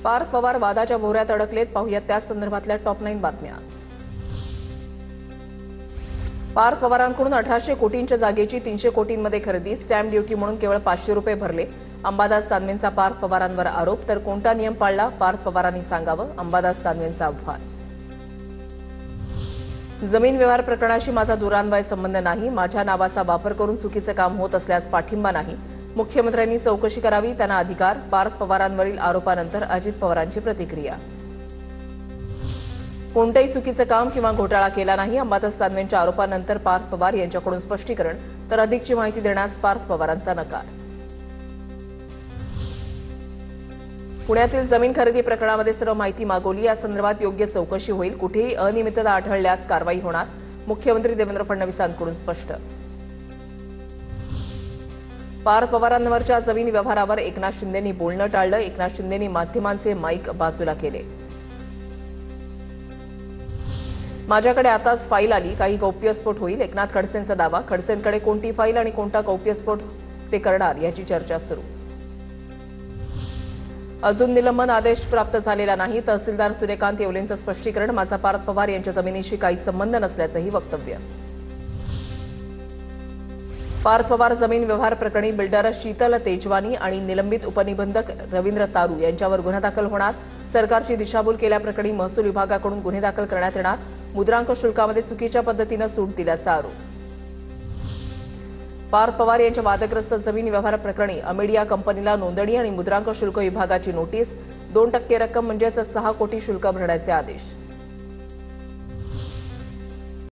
पार्थ पवार वादाच्या भोवऱ्यात अडकलेत. पाहुयात त्या संदर्भातल्या टॉप 9 बातम्या. पार्थ पवारांकडून 1800 कोटींच्या जागेची 300 कोटींमध्ये खरेदी. स्टॅम्प ड्युटी म्हणून केवळ 500 रुपये भरले. अंबादास दानवेंचा पार्थ पवारांवर आरोप. तर कोणता नियम पाळला पार्थ पवारांनी सांगावं, अंबादास दानवेंचा आव्हान. जमीन व्यवहार प्रकरणाशी माझा दुरान्वय संबंध नाही. माझ्या नावाचा वापर करून चुकीचं काम होत असल्यास पाठिंबा नाही. मुख्यमंत्र्यांनी चौकशी करावी, त्यांना अधिकार. पार्थ पवारांवरील आरोपानंतर अजित पवारांची प्रतिक्रिया. कोणतेही चुकीचं काम किंवा घोटाळा केला नाही. अंबादास दानवेंच्या आरोपानंतर पार्थ पवार यांच्याकडून स्पष्टीकरण. तर अधिकची माहिती देण्यास पार्थ पवारांचा नकार. पुण्यातील जमीन खरेदी प्रकरणामध्ये सर्व माहिती मागवली. या संदर्भात योग्य चौकशी होईल. कुठेही अनियमितता आढळल्यास कारवाई होणार. मुख्यमंत्री देवेंद्र फडणवीसांकडून स्पष्ट. पार्थ पवारांवरच्या जमीन व्यवहारावर एकनाथ शिंदेंनी बोलणं टाळलं. एकनाथ शिंदेंनी माध्यमांचे माईक बाजूला केले. माझ्याकडे आताच फाईल आली, काही गौप्यस्फोट होईल. एकनाथ खडसेंचा दावा. खडसेंकडे कोणती फाईल आणि कोणता गौप्यस्फोट ते करणार याची चर्चा सुरू. अजून निलंबन आदेश प्राप्त झालेला नाही. तहसीलदार सूर्यकांत येवलेंचं स्पष्टीकरण. माझा पार्थ पवार यांच्या जमिनीशी काही संबंध नसल्याचंही वक्तव्य. पार्थ पवार जमीन व्यवहार प्रकरणी बिल्डर शीतल तेजवानी आणि निलंबित उपनिबंधक रवींद्र तारू यांच्यावर गुन्हा दाखल होणार. सरकारची दिशाभूल केल्याप्रकरणी महसूल विभागाकडून गुन्हे दाखल करण्यात येणार. मुद्रांक शुल्कामध्ये चुकीच्या पद्धतीनं सूट दिल्याचा आरोप. पार्थ पवार यांच्या वादग्रस्त जमीन व्यवहार प्रकरणी अमेडिया कंपनीला नोंदणी आणि मुद्रांक शुल्क विभागाची नोटीस. 2% रक्कम म्हणजेच 6 कोटी शुल्क भरण्याचे आदेश.